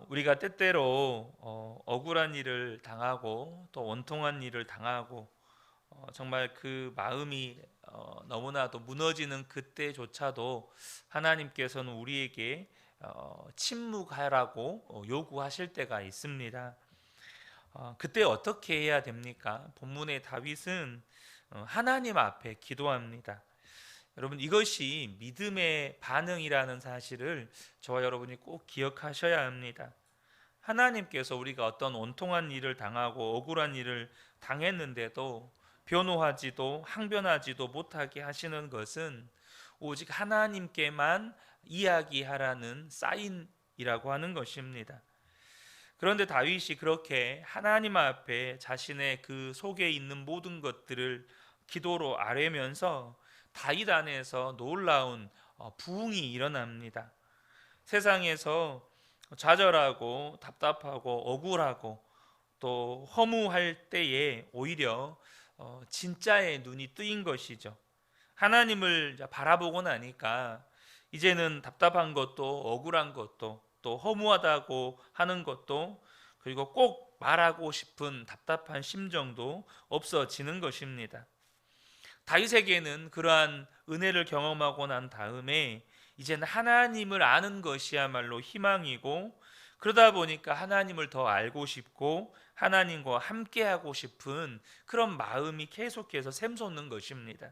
우리가 때때로 억울한 일을 당하고 또 원통한 일을 당하고 정말 그 마음이 너무나도 무너지는 그때조차도 하나님께서는 우리에게 침묵하라고 요구하실 때가 있습니다. 그때 어떻게 해야 됩니까? 본문의 다윗은 하나님 앞에 기도합니다. 여러분, 이것이 믿음의 반응이라는 사실을 저와 여러분이 꼭 기억하셔야 합니다. 하나님께서 우리가 어떤 원통한 일을 당하고 억울한 일을 당했는데도 변호하지도 항변하지도 못하게 하시는 것은 오직 하나님께만 이야기하라는 사인이라고 하는 것입니다. 그런데 다윗이 그렇게 하나님 앞에 자신의 그 속에 있는 모든 것들을 기도로 아뢰면서 다윗 안에서 놀라운 부흥이 일어납니다. 세상에서 좌절하고 답답하고 억울하고 또 허무할 때에 오히려 진짜의 눈이 뜨인 것이죠. 하나님을 바라보고 나니까 이제는 답답한 것도 억울한 것도 또 허무하다고 하는 것도 그리고 꼭 말하고 싶은 답답한 심정도 없어지는 것입니다. 다윗에게는 그러한 은혜를 경험하고 난 다음에 이제는 하나님을 아는 것이야말로 희망이고, 그러다 보니까 하나님을 더 알고 싶고 하나님과 함께하고 싶은 그런 마음이 계속해서 샘솟는 것입니다.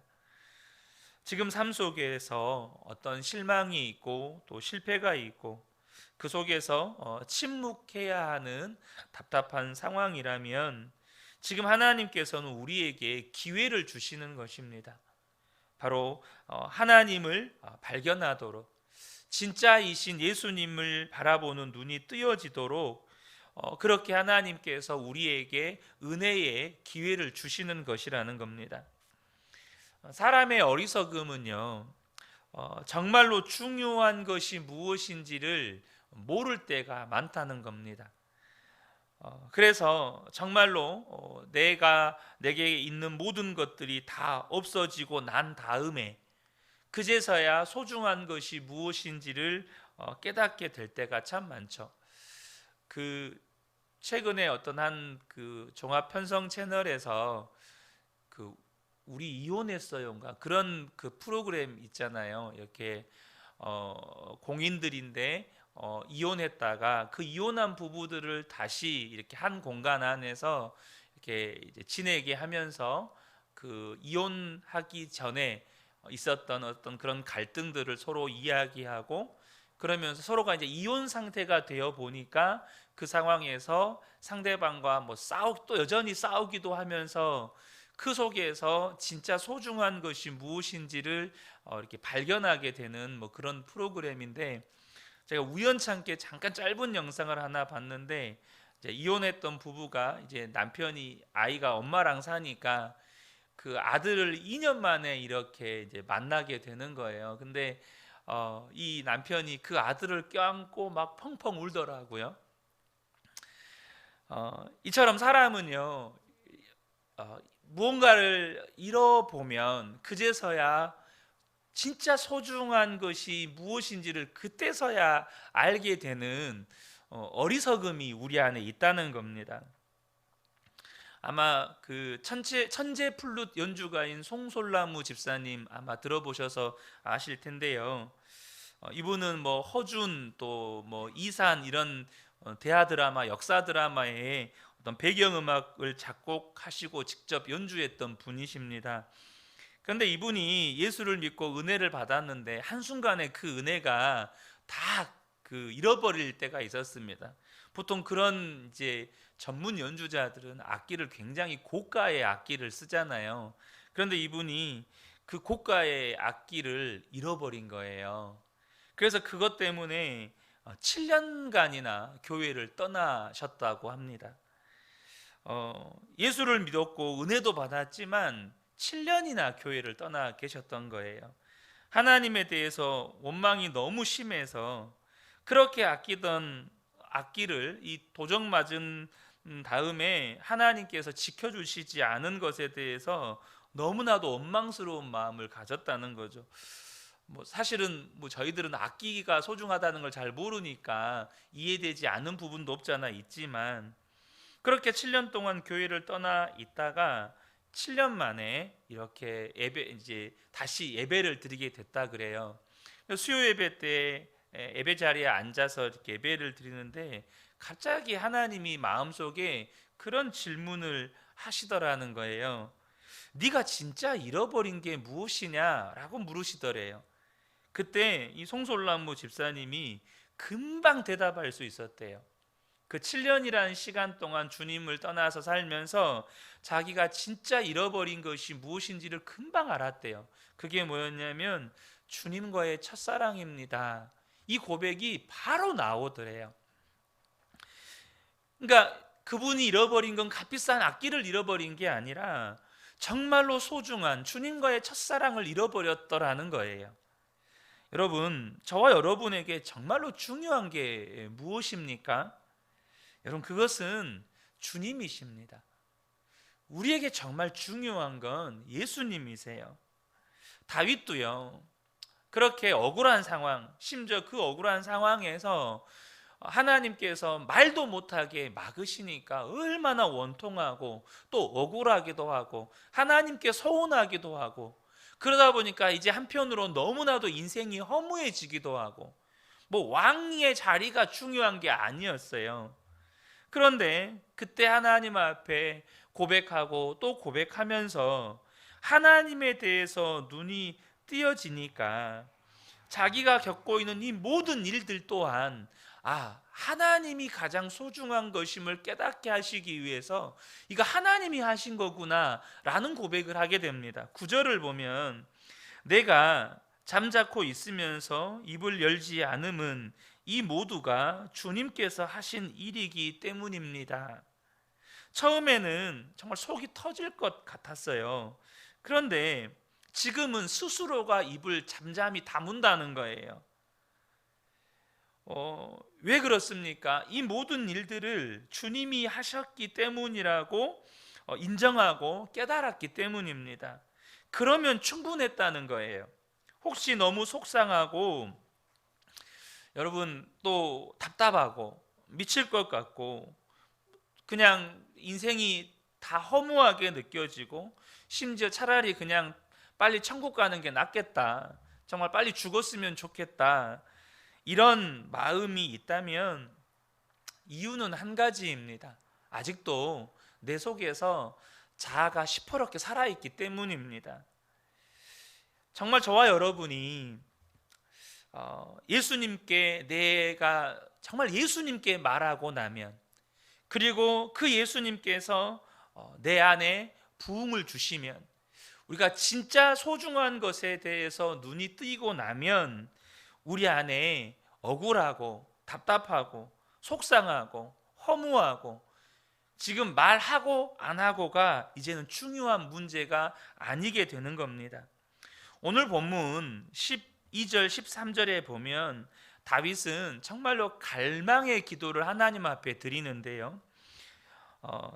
지금 삶 속에서 어떤 실망이 있고 또 실패가 있고 그 속에서 침묵해야 하는 답답한 상황이라면 지금 하나님께서는 우리에게 기회를 주시는 것입니다. 바로 하나님을 발견하도록, 진짜이신 예수님을 바라보는 눈이 뜨여지도록 그렇게 하나님께서 우리에게 은혜의 기회를 주시는 것이라는 겁니다. 사람의 어리석음은요, 정말로 중요한 것이 무엇인지를 모를 때가 많다는 겁니다. 그래서 정말로 내게 있는 모든 것들이 다 없어지고 난 다음에 그제서야 소중한 것이 무엇인지를 깨닫게 될 때가 참 많죠. 그 최근에 어떤 한 그 종합 편성 채널에서 그 우리 이혼했어요인가 그런 그 프로그램 있잖아요. 이렇게 공인들인데 이혼했다가 그 이혼한 부부들을 다시 이렇게 한 공간 안에서 이렇게 이제 지내게 하면서 그 이혼하기 전에 있었던 어떤 그런 갈등들을 서로 이야기하고, 그러면서 서로가 이제 이혼 상태가 되어 보니까 그 상황에서 상대방과 뭐 또 여전히 싸우기도 하면서 그 속에서 진짜 소중한 것이 무엇인지를 이렇게 발견하게 되는 뭐 그런 프로그램인데, 제가 우연찮게 잠깐 짧은 영상을 하나 봤는데, 이제 이혼했던 부부가 이제 남편이 아이가 엄마랑 사니까 그 아들을 2년 만에 이렇게 이제 만나게 되는 거예요. 근데 이 남편이 그 아들을 껴안고 막 펑펑 울더라고요. 이처럼 사람은요, 무언가를 잃어보면 그제서야 진짜 소중한 것이 무엇인지를 그때서야 알게 되는 어리석음이 우리 안에 있다는 겁니다. 아마 그 천재 플룻 연주가인 송솔나무 집사님 아마 들어보셔서 아실 텐데요. 이분은 뭐 허준 또 뭐 이산 이런 대하 드라마, 역사 드라마의 어떤 배경음악을 작곡하시고 직접 연주했던 분이십니다. 그런데 이분이 예수를 믿고 은혜를 받았는데 한순간에 그 은혜가 다 그 잃어버릴 때가 있었습니다. 보통 그런 이제 전문 연주자들은 악기를 굉장히 고가의 악기를 쓰잖아요. 그런데 이분이 그 고가의 악기를 잃어버린 거예요. 그래서 그것 때문에 7년간이나 교회를 떠나셨다고 합니다. 예수를 믿었고 은혜도 받았지만 7년이나 교회를 떠나 계셨던 거예요. 하나님에 대해서 원망이 너무 심해서 그렇게 아끼던 악기를 이 도적 맞은 다음에 하나님께서 지켜주시지 않은 것에 대해서 너무나도 원망스러운 마음을 가졌다는 거죠. 뭐 사실은 뭐 저희들은 악기가 소중하다는 걸 잘 모르니까 이해되지 않는 부분도 없잖아 있지만, 그렇게 7년 동안 교회를 떠나 있다가 7년 만에 이렇게 이제 다시 예배를 드리게 됐다 그래요. 수요 예배 때 예배 자리에 앉아서 이렇게 예배를 드리는데 갑자기 하나님이 마음속에 그런 질문을 하시더라는 거예요. 네가 진짜 잃어버린 게 무엇이냐라고 물으시더래요. 그때 이 송솔란무 집사님이 금방 대답할 수 있었대요. 그 7년이라는 시간 동안 주님을 떠나서 살면서 자기가 진짜 잃어버린 것이 무엇인지를 금방 알았대요. 그게 뭐였냐면 주님과의 첫사랑입니다. 이 고백이 바로 나오더래요. 그러니까 그분이 잃어버린 건 값비싼 악기를 잃어버린 게 아니라 정말로 소중한 주님과의 첫사랑을 잃어버렸더라는 거예요. 여러분, 저와 여러분에게 정말로 중요한 게 무엇입니까? 여러분, 그것은 주님이십니다. 우리에게 정말 중요한 건 예수님이세요. 다윗도요, 그렇게 억울한 상황, 심지어 그 억울한 상황에서 하나님께서 말도 못하게 막으시니까 얼마나 원통하고 또 억울하기도 하고 하나님께 서운하기도 하고, 그러다 보니까 이제 한편으로 너무나도 인생이 허무해지기도 하고, 뭐 왕의 자리가 중요한 게 아니었어요. 그런데 그때 하나님 앞에 고백하고 또 고백하면서 하나님에 대해서 눈이 띄어지니까 자기가 겪고 있는 이 모든 일들 또한 하나님이 가장 소중한 것임을 깨닫게 하시기 위해서 이거 하나님이 하신 거구나 라는 고백을 하게 됩니다. 9절을 보면 내가 잠자코 있으면서 입을 열지 않음은 이 모두가 주님께서 하신 일이기 때문입니다. 처음에는 정말 속이 터질 것 같았어요. 그런데 지금은 스스로가 입을 잠잠히 다문다는 거예요. 왜 그렇습니까? 이 모든 일들을 주님이 하셨기 때문이라고 인정하고 깨달았기 때문입니다. 그러면 충분했다는 거예요. 혹시 너무 속상하고 여러분 또 답답하고 미칠 것 같고 그냥 인생이 다 허무하게 느껴지고 심지어 차라리 그냥 빨리 천국 가는 게 낫겠다, 정말 빨리 죽었으면 좋겠다, 이런 마음이 있다면 이유는 한 가지입니다. 아직도 내 속에서 자아가 시퍼렇게 살아있기 때문입니다. 정말 저와 여러분이 예수님께 내가 정말 예수님께 말하고 나면, 그리고 그 예수님께서 내 안에 부흥을 주시면, 우리가 진짜 소중한 것에 대해서 눈이 뜨이고 나면 우리 안에 억울하고 답답하고 속상하고 허무하고 지금 말하고 안 하고가 이제는 중요한 문제가 아니게 되는 겁니다. 오늘 본문 12절 13절에 보면 다윗은 정말로 갈망의 기도를 하나님 앞에 드리는데요.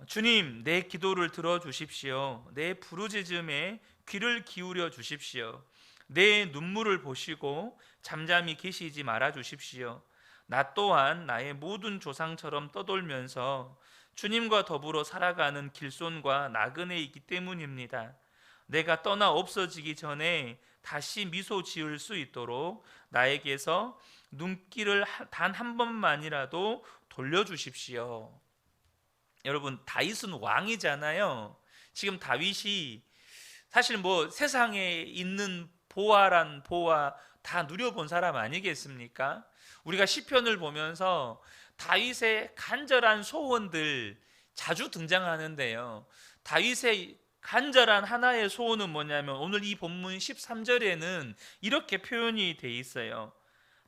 주님, 내 기도를 들어주십시오. 내 부르짖음에 귀를 기울여 주십시오. 내 눈물을 보시고 잠잠히 계시지 말아 주십시오. 나 또한 나의 모든 조상처럼 떠돌면서 주님과 더불어 살아가는 길손과 나그네이기 때문입니다. 내가 떠나 없어지기 전에 다시 미소 지을 수 있도록 나에게서 눈길을 단 한 번만이라도 돌려주십시오. 여러분, 다윗은 왕이잖아요. 지금 다윗이 사실 뭐 세상에 있는 보아란 보아 다 누려본 사람 아니겠습니까? 우리가 시편을 보면서 다윗의 간절한 소원들 자주 등장하는데요. 다윗의 간절한 하나의 소원은 뭐냐면 오늘 이 본문 13절에는 이렇게 표현이 돼 있어요.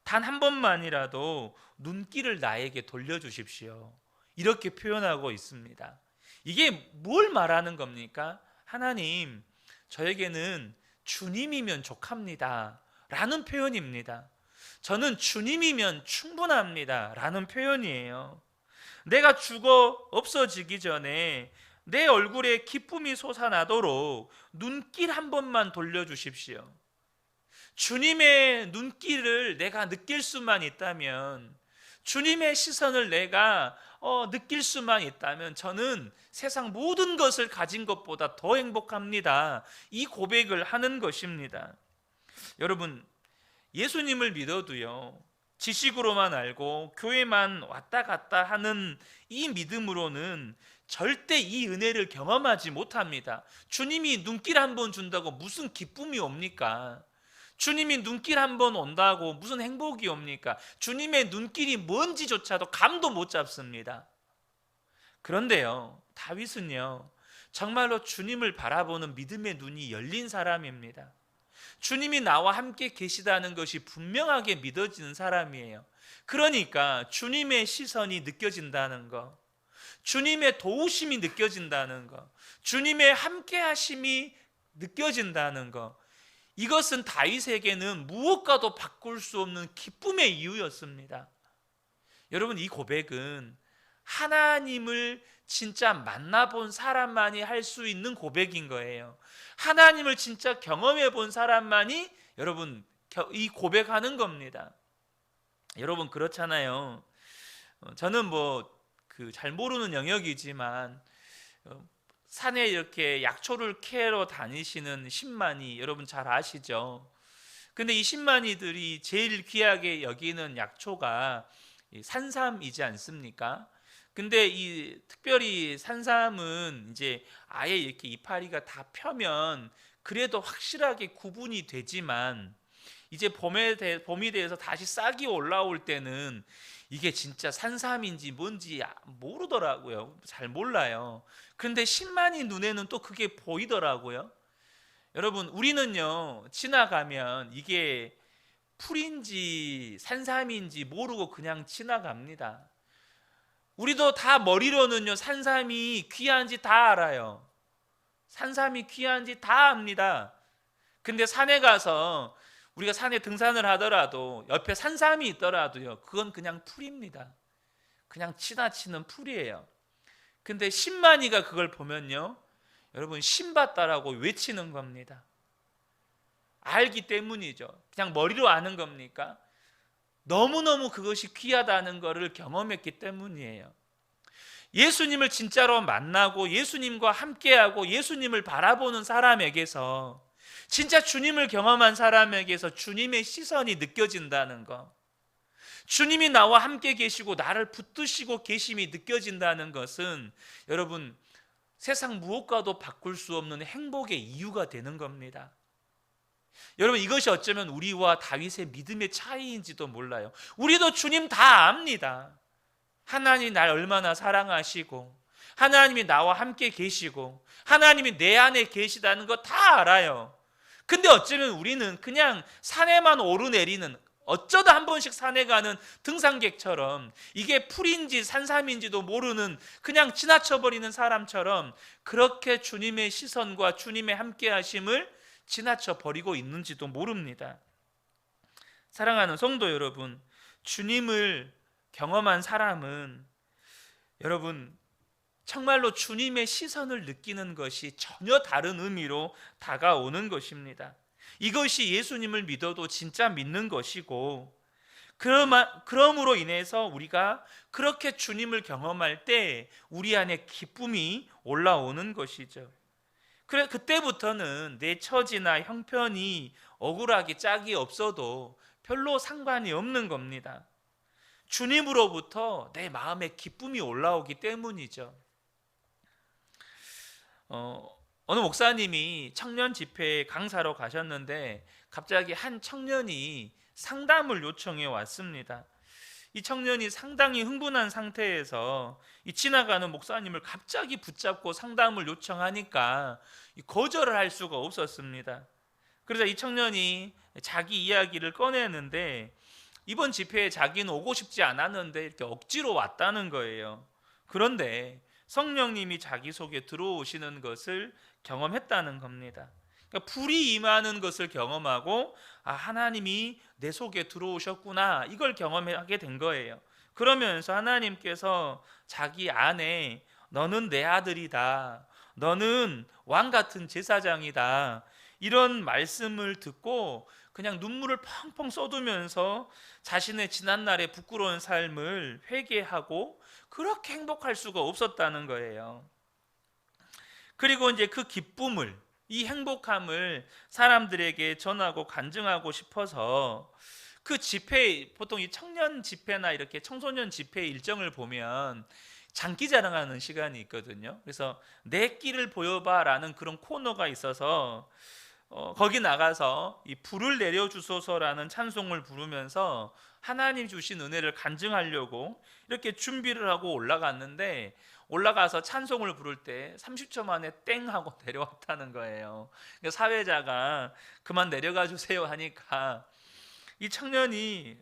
단 한 번만이라도 눈길을 나에게 돌려주십시오. 이렇게 표현하고 있습니다. 이게 뭘 말하는 겁니까? 하나님, 저에게는 주님이면 족합니다 라는 표현입니다. 저는 주님이면 충분합니다 라는 표현이에요. 내가 죽어 없어지기 전에 내 얼굴에 기쁨이 솟아나도록 눈길 한 번만 돌려주십시오. 주님의 눈길을 내가 느낄 수만 있다면, 주님의 시선을 내가 느낄 수만 있다면 저는 세상 모든 것을 가진 것보다 더 행복합니다. 이 고백을 하는 것입니다. 여러분, 예수님을 믿어도요, 지식으로만 알고 교회만 왔다 갔다 하는 이 믿음으로는 절대 이 은혜를 경험하지 못합니다. 주님이 눈길 한 번 준다고 무슨 기쁨이 옵니까? 주님이 눈길 한 번 온다고 무슨 행복이 옵니까? 주님의 눈길이 뭔지조차도 감도 못 잡습니다. 그런데요, 다윗은요, 정말로 주님을 바라보는 믿음의 눈이 열린 사람입니다. 주님이 나와 함께 계시다는 것이 분명하게 믿어지는 사람이에요. 그러니까 주님의 시선이 느껴진다는 것, 주님의 도우심이 느껴진다는 것, 주님의 함께 하심이 느껴진다는 것, 이것은 다윗에게는 무엇과도 바꿀 수 없는 기쁨의 이유였습니다. 여러분, 이 고백은 하나님을 진짜 만나본 사람만이 할 수 있는 고백인 거예요. 하나님을 진짜 경험해 본 사람만이 여러분 이 고백하는 겁니다. 여러분, 그렇잖아요. 저는 잘 모르는 영역이지만 산에 이렇게 약초를 캐러 다니시는 신만이 여러분 잘 아시죠? 근데 이 신만이들이 제일 귀하게 여기는 약초가 산삼이지 않습니까? 근데 이 특별히 산삼은 이제 아예 이렇게 이파리가 다 펴면 그래도 확실하게 구분이 되지만, 이제 봄이 돼서 다시 싹이 올라올 때는 이게 진짜 산삼인지 뭔지 모르더라고요. 잘 몰라요. 그런데 신만이 눈에는 또 그게 보이더라고요. 여러분, 우리는요, 지나가면 이게 풀인지 산삼인지 모르고 그냥 지나갑니다. 우리도 다 머리로는요, 산삼이 귀한지 다 알아요. 산삼이 귀한지 다 압니다. 근데 산에 가서 우리가 산에 등산을 하더라도 옆에 산삼이 있더라도요, 그건 그냥 풀입니다. 그냥 지나치는 풀이에요. 근데 신만이가 그걸 보면요, 여러분, 신받다라고 외치는 겁니다. 알기 때문이죠. 그냥 머리로 아는 겁니까? 너무너무 그것이 귀하다는 것을 경험했기 때문이에요. 예수님을 진짜로 만나고 예수님과 함께하고 예수님을 바라보는 사람에게서, 진짜 주님을 경험한 사람에게서 주님의 시선이 느껴진다는 것, 주님이 나와 함께 계시고 나를 붙드시고 계심이 느껴진다는 것은 여러분, 세상 무엇과도 바꿀 수 없는 행복의 이유가 되는 겁니다. 여러분, 이것이 어쩌면 우리와 다윗의 믿음의 차이인지도 몰라요. 우리도 주님 다 압니다. 하나님이 날 얼마나 사랑하시고 하나님이 나와 함께 계시고 하나님이 내 안에 계시다는 거 다 알아요. 근데 어쩌면 우리는 그냥 산에만 오르내리는, 어쩌다 한 번씩 산에 가는 등산객처럼, 이게 풀인지 산삼인지도 모르는 그냥 지나쳐버리는 사람처럼 그렇게 주님의 시선과 주님의 함께 하심을 지나쳐버리고 있는지도 모릅니다. 사랑하는 성도 여러분, 주님을 경험한 사람은 여러분 정말로 주님의 시선을 느끼는 것이 전혀 다른 의미로 다가오는 것입니다. 이것이 예수님을 믿어도 진짜 믿는 것이고, 그러므로 인해서 우리가 그렇게 주님을 경험할 때 우리 안에 기쁨이 올라오는 것이죠. 그래, 그때부터는 내 처지나 형편이 억울하게 짝이 없어도 별로 상관이 없는 겁니다. 주님으로부터 내 마음에 기쁨이 올라오기 때문이죠. 어느 목사님이 청년 집회에 강사로 가셨는데 갑자기 한 청년이 상담을 요청해 왔습니다. 이 청년이 상당히 흥분한 상태에서 이 지나가는 목사님을 갑자기 붙잡고 상담을 요청하니까 거절을 할 수가 없었습니다. 그래서 이 청년이 자기 이야기를 꺼내는데, 이번 집회에 자기는 오고 싶지 않았는데 이렇게 억지로 왔다는 거예요. 그런데 성령님이 자기 속에 들어오시는 것을 경험했다는 겁니다. 그러니까 불이 임하는 것을 경험하고, 하나님이 내 속에 들어오셨구나, 이걸 경험하게 된 거예요. 그러면서 하나님께서 자기 안에 너는 내 아들이다, 너는 왕 같은 제사장이다, 이런 말씀을 듣고 그냥 눈물을 펑펑 쏟으면서 자신의 지난날의 부끄러운 삶을 회개하고 그렇게 행복할 수가 없었다는 거예요. 그리고 이제 그 기쁨을, 이 행복함을 사람들에게 전하고 간증하고 싶어서 그 집회, 보통 이 청년 집회나 이렇게 청소년 집회 일정을 보면 장기 자랑하는 시간이 있거든요. 그래서 내 끼를 보여봐라는 그런 코너가 있어서 거기 나가서 이 불을 내려주소서라는 찬송을 부르면서 하나님 주신 은혜를 간증하려고 이렇게 준비를 하고 올라갔는데, 올라가서 찬송을 부를 때 30초 만에 땡 하고 내려왔다는 거예요. 사회자가 그만 내려가 주세요 하니까 이 청년이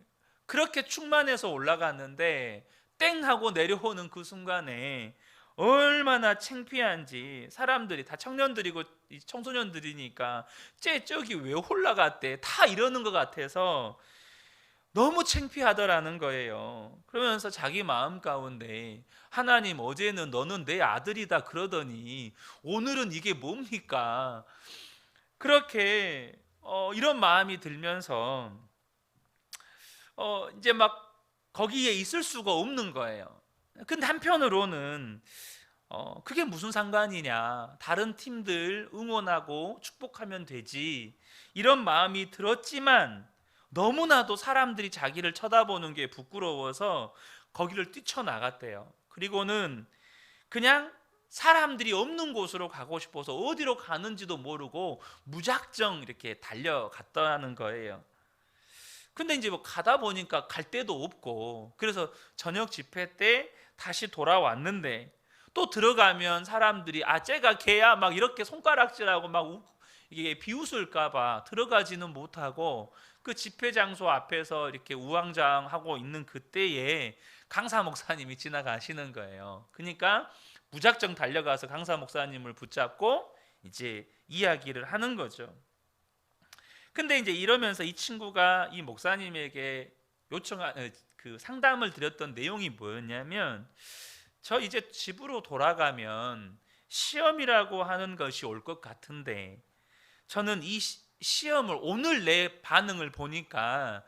그렇게 충만해서 올라갔는데 땡 하고 내려오는 그 순간에 얼마나 창피한지, 사람들이 다 청년들이고 청소년들이니까 쟤 저기 왜 올라갔대 다 이러는 것 같아서 너무 창피하더라는 거예요. 그러면서 자기 마음 가운데 하나님, 어제는 너는 내 아들이다 그러더니 오늘은 이게 뭡니까? 그렇게 이런 마음이 들면서 이제 막 거기에 있을 수가 없는 거예요. 근데 한편으로는 그게 무슨 상관이냐, 다른 팀들 응원하고 축복하면 되지, 이런 마음이 들었지만 너무나도 사람들이 자기를 쳐다보는 게 부끄러워서 거기를 뛰쳐나갔대요. 그리고는 그냥 사람들이 없는 곳으로 가고 싶어서 어디로 가는지도 모르고 무작정 이렇게 달려갔다는 거예요. 근데 이제 뭐 가다 보니까 갈 데도 없고, 그래서 저녁 집회 때 다시 돌아왔는데 또 들어가면 사람들이 쟤가 걔야 막 이렇게 손가락질하고 막 이게 비웃을까봐 들어가지는 못하고 그 집회 장소 앞에서 이렇게 우왕좌왕하고 있는 그때에 강사 목사님이 지나가시는 거예요. 그러니까 무작정 달려가서 강사 목사님을 붙잡고 이제 이야기를 하는 거죠. 근데 이제 이러면서 이 친구가 이 목사님에게 요청한 그 상담을 드렸던 내용이 뭐였냐면, 저 이제 집으로 돌아가면 시험이라고 하는 것이 올 것 같은데 저는 이 시험을, 오늘 내 반응을 보니까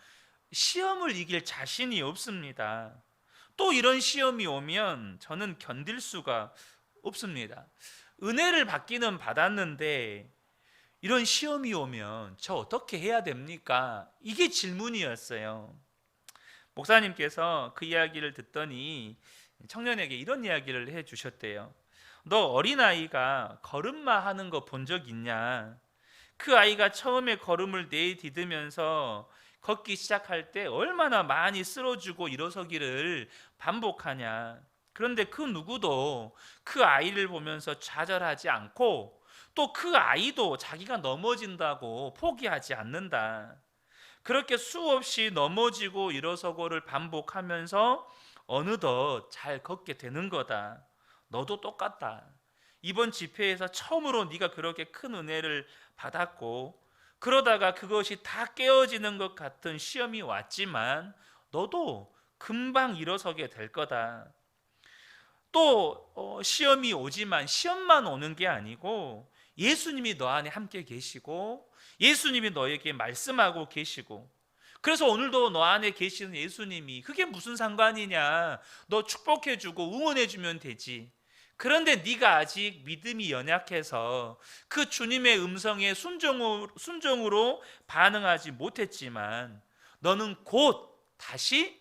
시험을 이길 자신이 없습니다. 또 이런 시험이 오면 저는 견딜 수가 없습니다. 은혜를 받기는 받았는데 이런 시험이 오면 저 어떻게 해야 됩니까? 이게 질문이었어요. 목사님께서 그 이야기를 듣더니 청년에게 이런 이야기를 해 주셨대요. 너 어린아이가 걸음마 하는 거 본 적 있냐? 그 아이가 처음에 걸음을 내디디면서 걷기 시작할 때 얼마나 많이 쓰러지고 일어서기를 반복하냐. 그런데 그 누구도 그 아이를 보면서 좌절하지 않고 또 그 아이도 자기가 넘어진다고 포기하지 않는다. 그렇게 수없이 넘어지고 일어서고를 반복하면서 어느덧 잘 걷게 되는 거다. 너도 똑같다. 이번 집회에서 처음으로 네가 그렇게 큰 은혜를 받았고 그러다가 그것이 다 깨어지는 것 같은 시험이 왔지만 너도 금방 일어서게 될 거다. 또 시험이 오지만 시험만 오는 게 아니고 예수님이 너 안에 함께 계시고 예수님이 너에게 말씀하고 계시고, 그래서 오늘도 너 안에 계시는 예수님이 그게 무슨 상관이냐, 너 축복해주고 응원해주면 되지. 그런데 네가 아직 믿음이 연약해서 그 주님의 음성에 순종으로 반응하지 못했지만 너는 곧 다시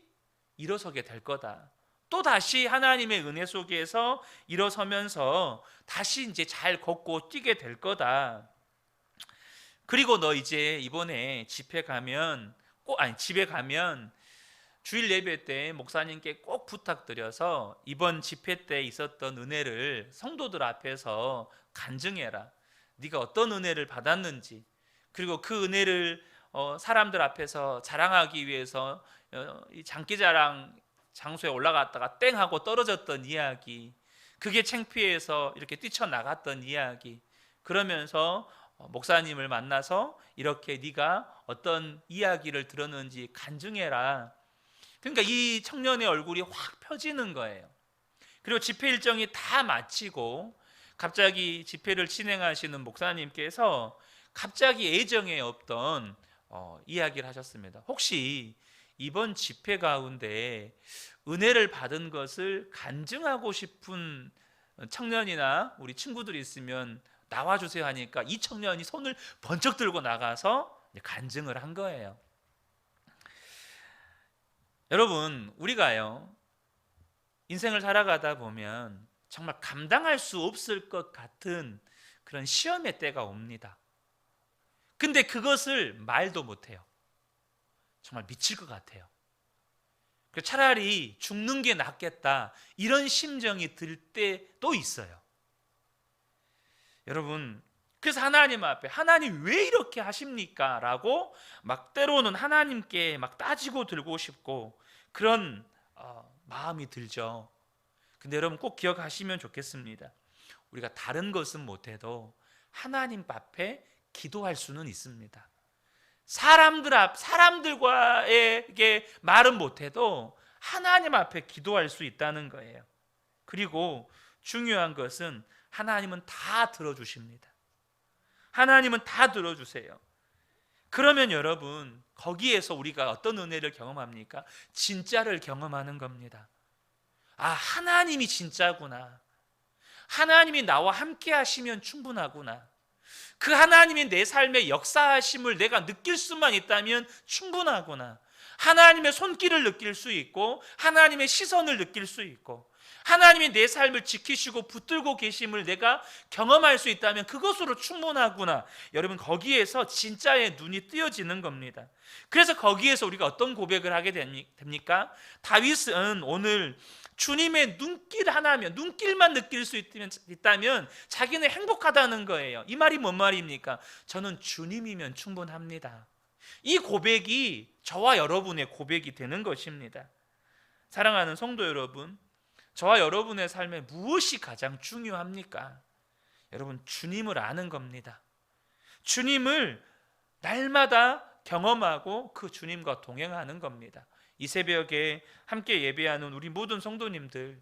일어서게 될 거다. 또 다시 하나님의 은혜 속에서 일어서면서 다시 이제 잘 걷고 뛰게 될 거다. 그리고 너 이제 이번에 집에 가면 주일 예배 때 목사님께 꼭 부탁드려서 이번 집회 때 있었던 은혜를 성도들 앞에서 간증해라. 네가 어떤 은혜를 받았는지, 그리고 그 은혜를 사람들 앞에서 자랑하기 위해서 이 장기자랑 장소에 올라갔다가 땡 하고 떨어졌던 이야기, 그게 창피해서 이렇게 뛰쳐나갔던 이야기, 그러면서 목사님을 만나서 이렇게 네가 어떤 이야기를 들었는지 간증해라. 그러니까 이 청년의 얼굴이 확 펴지는 거예요. 그리고 집회 일정이 다 마치고 갑자기 집회를 진행하시는 목사님께서 갑자기 예정에 없던 이야기를 하셨습니다. 혹시 이번 집회 가운데 은혜를 받은 것을 간증하고 싶은 청년이나 우리 친구들이 있으면 나와주세요 하니까 이 청년이 손을 번쩍 들고 나가서 간증을 한 거예요. 여러분, 우리가요 인생을 살아가다 보면 정말 감당할 수 없을 것 같은 그런 시험의 때가 옵니다. 근데 그것을 말도 못해요. 정말 미칠 것 같아요. 차라리 죽는 게 낫겠다 이런 심정이 들 때도 있어요. 여러분, 그래서 하나님 앞에 하나님 왜 이렇게 하십니까? 라고 막 때로는 하나님께 막 따지고 들고 싶고 그런 마음이 들죠. 근데 여러분 꼭 기억하시면 좋겠습니다. 우리가 다른 것은 못해도 하나님 앞에 기도할 수는 있습니다. 사람들과에게 말은 못해도 하나님 앞에 기도할 수 있다는 거예요. 그리고 중요한 것은 하나님은 다 들어주십니다. 하나님은 다 들어주세요. 그러면 여러분 거기에서 우리가 어떤 은혜를 경험합니까? 진짜를 경험하는 겁니다. 아, 하나님이 진짜구나. 하나님이 나와 함께 하시면 충분하구나. 그 하나님이 내 삶의 역사하심을 내가 느낄 수만 있다면 충분하구나. 하나님의 손길을 느낄 수 있고 하나님의 시선을 느낄 수 있고 하나님이 내 삶을 지키시고 붙들고 계심을 내가 경험할 수 있다면 그것으로 충분하구나. 여러분 거기에서 진짜의 눈이 뜨여지는 겁니다. 그래서 거기에서 우리가 어떤 고백을 하게 됩니까? 다윗은 오늘 주님의 눈길 하나면 눈길만 느낄 수 있다면 자기는 행복하다는 거예요. 이 말이 뭔 말입니까? 저는 주님이면 충분합니다. 이 고백이 저와 여러분의 고백이 되는 것입니다. 사랑하는 성도 여러분, 저와 여러분의 삶에 무엇이 가장 중요합니까? 여러분, 주님을 아는 겁니다. 주님을 날마다 경험하고 그 주님과 동행하는 겁니다. 이 새벽에 함께 예배하는 우리 모든 성도님들,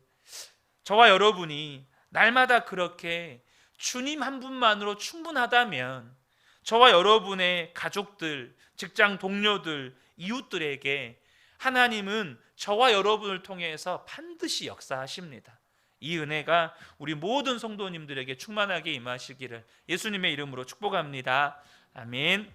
저와 여러분이 날마다 그렇게 주님 한 분만으로 충분하다면 저와 여러분의 가족들, 직장 동료들, 이웃들에게 하나님은 저와 여러분을 통해서 반드시 역사하십니다. 이 은혜가 우리 모든 성도님들에게 충만하게 임하시기를 예수님의 이름으로 축복합니다. 아멘.